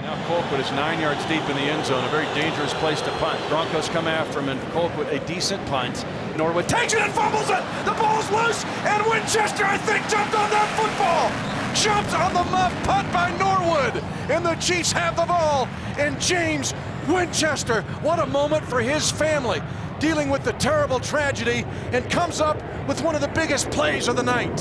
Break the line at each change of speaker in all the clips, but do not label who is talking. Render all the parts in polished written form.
Now Colquitt is 9 yards deep in the end zone, a very dangerous place to punt. Broncos come after him, and Colquitt a decent punt. Norwood takes it and fumbles it. The ball's loose, and Winchester, I think, jumped on that football. Jumps on the muff punt by Norwood, and the Chiefs have the ball. And James Winchester, what a moment for his family, dealing with the terrible tragedy, and comes up with one of the biggest plays of the night.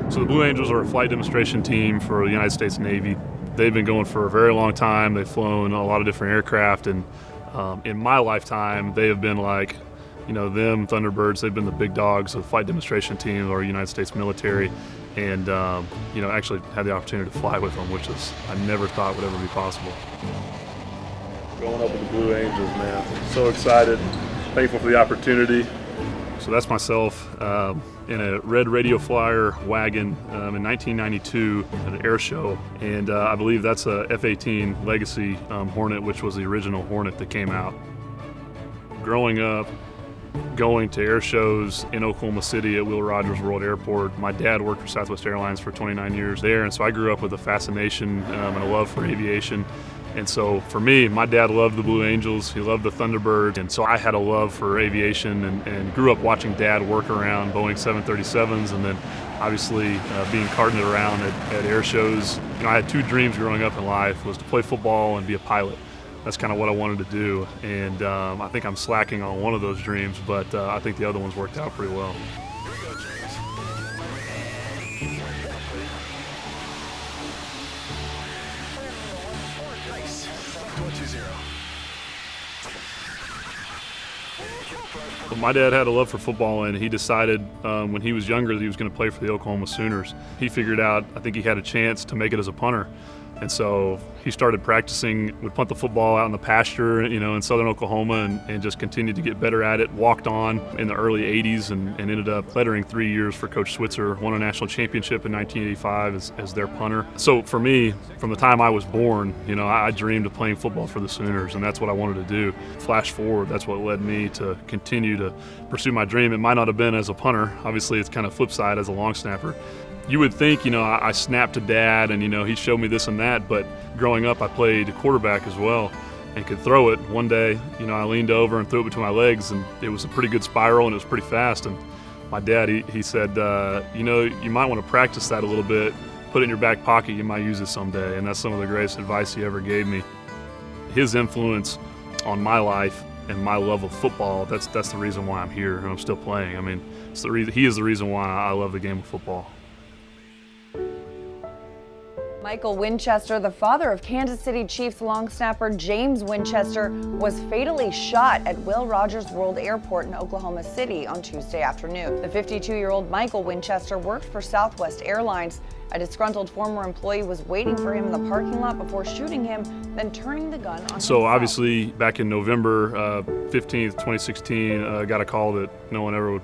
So the Blue Angels are a flight demonstration team for the United States Navy. They've been going for a very long time. They've flown a lot of different aircraft, and in my lifetime, they have been like, them Thunderbirds. They've been the big dogs of the flight demonstration team or United States military, and actually had the opportunity to fly with them, which is I never thought would ever be possible. Going up with the Blue Angels, man. So excited, thankful for the opportunity. So that's myself in a red Radio Flyer wagon in 1992 at an air show, and I believe that's a F-18 Legacy Hornet, which was the original Hornet that came out. Growing up, going to air shows in Oklahoma City at Will Rogers World Airport. My dad worked for Southwest Airlines for 29 years there, and so I grew up with a fascination and a love for aviation. And so for me, my dad loved the Blue Angels, he loved the Thunderbird, and so I had a love for aviation and grew up watching Dad work around Boeing 737s, and then obviously being carting it around at air shows. I had two dreams growing up in life, was to play football and be a pilot. That's kind of what I wanted to do, and I think I'm slacking on one of those dreams, but I think the other one's worked out pretty well. Well, my dad had a love for football, and he decided when he was younger that he was going to play for the Oklahoma Sooners. He figured out, I think he had a chance to make it as a punter. And so he started practicing, would punt the football out in the pasture, in southern Oklahoma, and just continued to get better at it. Walked on in the early 80s and ended up lettering 3 years for Coach Switzer, won a national championship in 1985 as their punter. So for me, from the time I was born, I dreamed of playing football for the Sooners, and that's what I wanted to do. Flash forward, that's what led me to continue to pursue my dream. It might not have been as a punter. Obviously, it's kind of flip side as a long snapper. You would think, I snapped to Dad and, he showed me this and that, but growing up I played quarterback as well and could throw it. One day, I leaned over and threw it between my legs, and it was a pretty good spiral and it was pretty fast. And my dad, he said, you might want to practice that a little bit, put it in your back pocket, you might use it someday. And that's some of the greatest advice he ever gave me. His influence on my life and my love of football, that's the reason why I'm here and I'm still playing. I mean, he is the reason why I love the game of football.
Michael Winchester, the father of Kansas City Chiefs long snapper James Winchester, was fatally shot at Will Rogers World Airport in Oklahoma City on Tuesday afternoon. The 52-year-old Michael Winchester worked for Southwest Airlines. A disgruntled former employee was waiting for him in the parking lot before shooting him, then turning the gun on himself.
So obviously back in November 15th, 2016, got a call that no one ever would,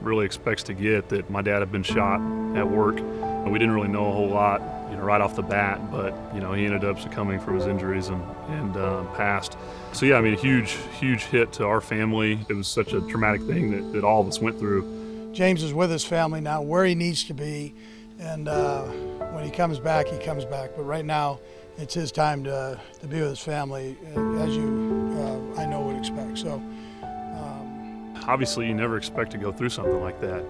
really expects to get, that my dad had been shot at work. We didn't really know a whole lot, right off the bat, but he ended up succumbing from his injuries and passed. So yeah, a huge hit to our family. It was such a traumatic thing that all of us went through.
James is with his family now, where he needs to be, and when he comes back, he comes back. But right now, it's his time to be with his family, as you, I know, would expect. So.
Obviously, you never expect to go through something like that.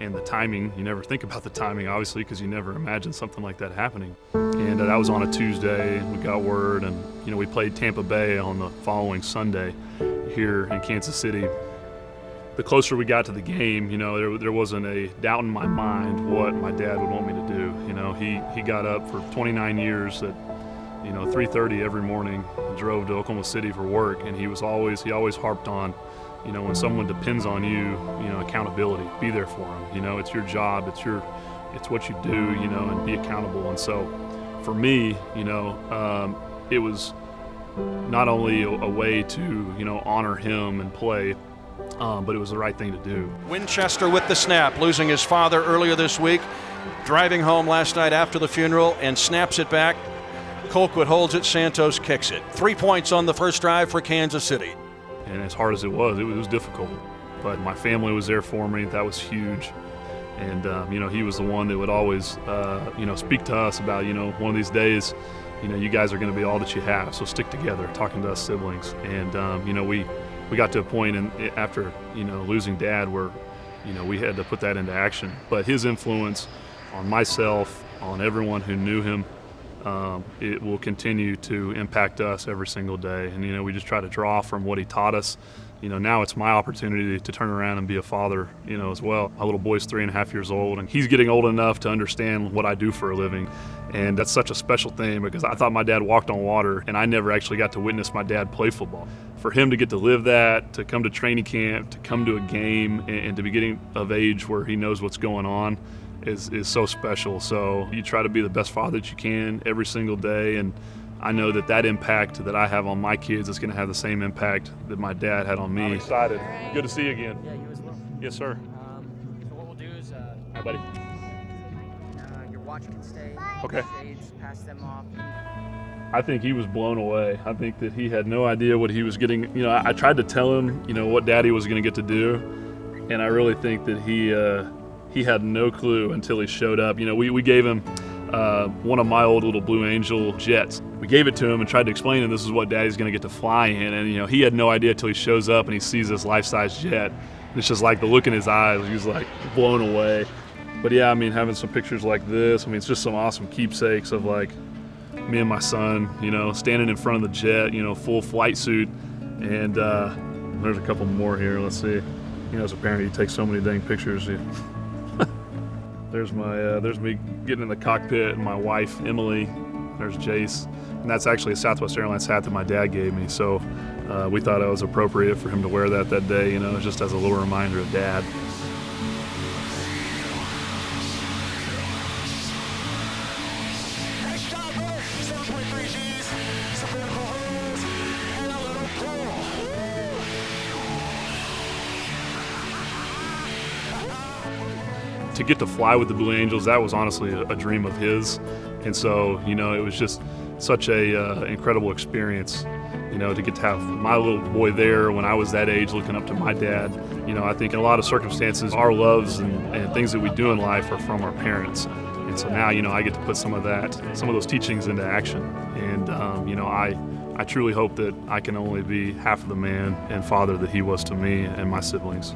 And the timing, you never think about the timing, obviously, because you never imagine something like that happening. And that was on a Tuesday. We got word, and we played Tampa Bay on the following Sunday here in Kansas City. The closer we got to the game, there wasn't a doubt in my mind what my dad would want me to do. He got up for 29 years at 3:30 every morning, drove to Oklahoma City for work, and he always harped on, when someone depends on you, accountability, be there for them. It's your job, it's what you do, and be accountable. And so for me, it was not only a way to, honor him and play, but it was the right thing to do.
Winchester with the snap, losing his father earlier this week, driving home last night after the funeral, and snaps it back. Colquitt holds it, Santos kicks it. 3 points on the first drive for Kansas City.
And as hard as it was difficult. But my family was there for me. That was huge. And, he was the one that would always, speak to us about, one of these days, you guys are going to be all that you have, so stick together, talking to us siblings. And, we got to a point after, losing Dad where, we had to put that into action. But his influence on myself, on everyone who knew him, it will continue to impact us every single day. And, we just try to draw from what he taught us. Now it's my opportunity to turn around and be a father, as well. My little boy's 3.5 years old, and he's getting old enough to understand what I do for a living. And that's such a special thing because I thought my dad walked on water, and I never actually got to witness my dad play football. For him to get to live that, to come to training camp, to come to a game, and to be getting of age where he knows what's going on is so special. So you try to be the best father that you can every single day, and I know that impact that I have on my kids is going to have the same impact that my dad had on me. I'm excited.
Right.
Good to see you again.
Yeah, you as well.
Yes, sir.
So what we'll do is,
Hi, buddy.
your watch can stay.
Okay.
Shades, pass them off.
I think he was blown away. I think that he had no idea what he was getting. I tried to tell him, what Daddy was going to get to do, and I really think that he had no clue until he showed up. We gave him one of my old little Blue Angel jets. We gave it to him and tried to explain to him this is what Daddy's going to get to fly in, and he had no idea until he shows up and he sees this life-size jet. And it's just like the look in his eyes, he's like blown away. But yeah, having some pictures like this, it's just some awesome keepsakes of like me and my son, standing in front of the jet, full flight suit. And there's a couple more here. Let's see. As a parent, you take so many dang pictures. There's me getting in the cockpit, and my wife Emily. There's Jace, and that's actually a Southwest Airlines hat that my dad gave me. So we thought it was appropriate for him to wear that day, just as a little reminder of Dad. To get to fly with the Blue Angels, that was honestly a dream of his. And so, it was just such a incredible experience, to get to have my little boy there when I was that age looking up to my dad. I think in a lot of circumstances, our loves and things that we do in life are from our parents. And so now, I get to put some of those teachings into action. And, I truly hope that I can only be half of the man and father that he was to me and my siblings.